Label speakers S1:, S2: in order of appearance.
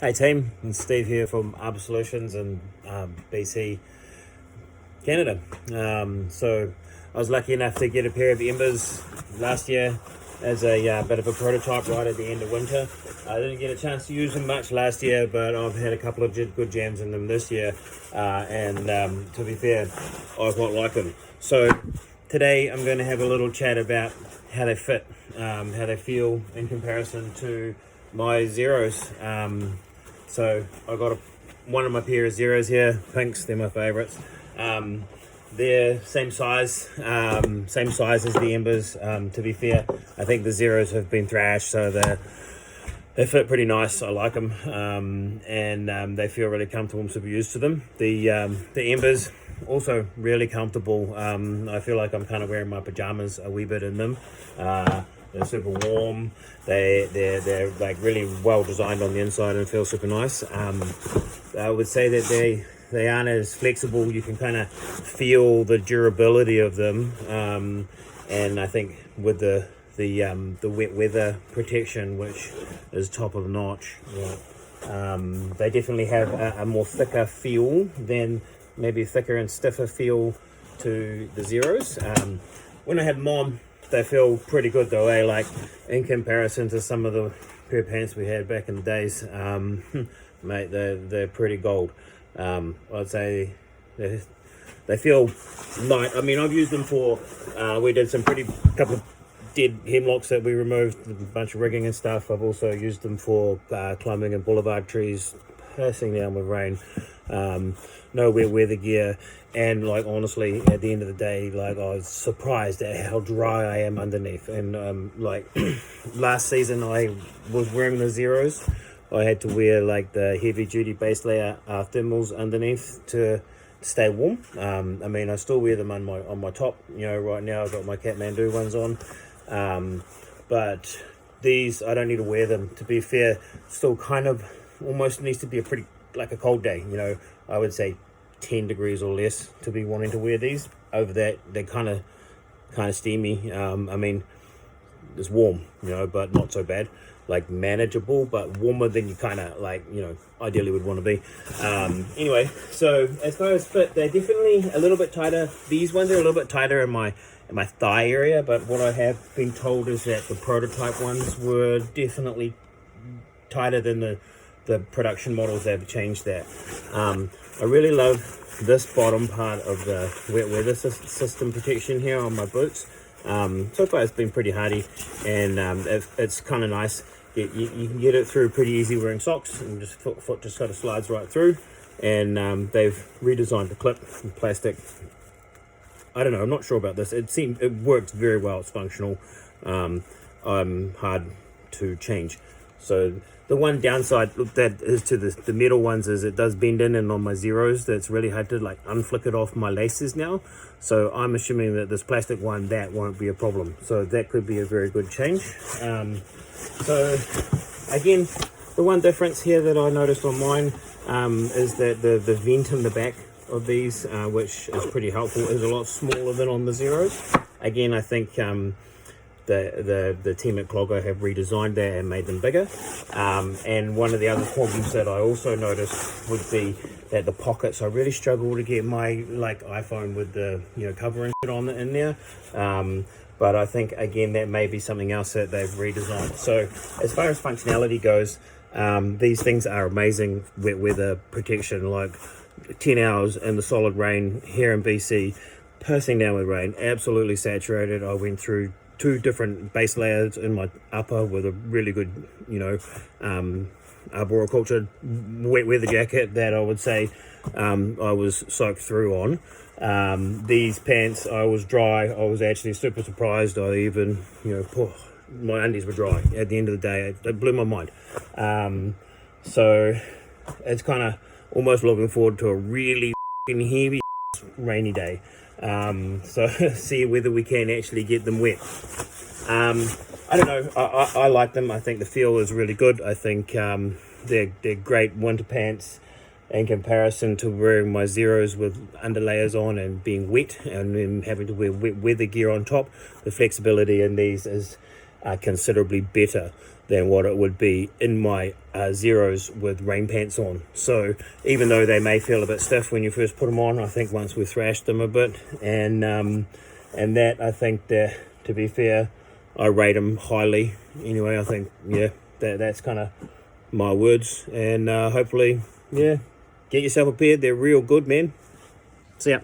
S1: Hey team, it's Steve here from Arb Solutions in BC, Canada. So I was lucky enough to get a pair of Embers last year as a bit of a prototype right at the end of winter. I didn't get a chance to use them much last year, but I've had a couple of good jams in them this year, and to be fair, I quite like them. So today I'm going to have a little chat about how they fit, how they feel in comparison to my zeros. So I got one of my pair of zeros here, pinks. They're my favourites. They're same size as the Embers. To be fair, I think the zeros have been thrashed, so they fit pretty nice. I like them, and they feel really comfortable. I'm super used to them. The Embers also really comfortable. I feel like I'm kind of wearing my pajamas a wee bit in them. They're super warm. They're like really well designed on the inside and feel super nice. I would say that they aren't as flexible. You can kind of feel the durability of them, and I think with the wet weather protection, which is top of notch, they definitely have a more thicker feel than maybe thicker and stiffer feel to the zeros. When I had them on, they feel pretty good though, like in comparison to some of the pair of pants we had back in the days. Mate, they're pretty gold. I'd say they feel light. I mean, I've used them for, we did some couple of dead hemlocks that we removed, a bunch of rigging and stuff. I've also used them for climbing in boulevard trees, passing down with rain. No wet weather gear, and like honestly at the end of the day, like I was surprised at how dry I am underneath. And like last season I was wearing the zeros. I had to wear like the heavy duty base layer thermals underneath to stay warm. I mean, I still wear them on my top. Right now I've got my Kathmandu ones on, but these I don't need to wear them. To be fair, still kind of almost needs to be like a cold day. I would say 10 degrees or less to be wanting to wear these. Over that, they're kind of steamy. I mean, it's warm, but not so bad. Like manageable, but warmer than you kind of like, ideally would want to be. Anyway, so as far as fit, they're definitely a little bit tighter. These ones are a little bit tighter in my thigh area, but what I have been told is that the prototype ones were definitely tighter than the production models. They've changed that. I really love this bottom part of the wet weather system protection here on my boots. So far it's been pretty hardy, and it's kind of nice. You can get it through pretty easy wearing socks, and just foot just sort of slides right through. And they've redesigned the clip in plastic. I don't know, I'm not sure about this. It works very well. It's functional. I'm hard to change. So the one downside that is to the metal ones is it does bend in, and on my zeros that's really hard to like unflick it off my laces now. So I'm assuming that this plastic one, that won't be a problem. So that could be a very good change. So again, the one difference here that I noticed on mine is that the vent in the back of these, which is pretty helpful, is a lot smaller than on the zeros. Again, I think the team at Clogger have redesigned that and made them bigger. And one of the other problems that I also noticed would be that the pockets, I really struggle to get my like iPhone with the cover and shit on in there. But I think again that may be something else that they've redesigned. So as far as functionality goes, these things are amazing wet weather protection. Like 10 hours in the solid rain here in BC, passing down with rain, absolutely saturated. I went through 2 different base layers in my upper with a really good, arboriculture wet weather jacket that I would say I was soaked through on. These pants, I was dry. I was actually super surprised. I even, my undies were dry at the end of the day. It blew my mind. So it's kind of almost looking forward to a really heavy rainy day. So see whether we can actually get them wet. I don't know. I like them. I think the feel is really good. I think they're great winter pants in comparison to wearing my zeros with underlayers on and being wet and then having to wear wet weather gear on top. The flexibility in these is are considerably better than what it would be in my zeros with rain pants on. So even though they may feel a bit stiff when you first put them on, I think once we've thrashed them a bit, and that, I think that, to be fair, I rate them highly. Anyway, I think, yeah, that's kind of my words, and hopefully, yeah, get yourself a pair. They're real good, man. See ya.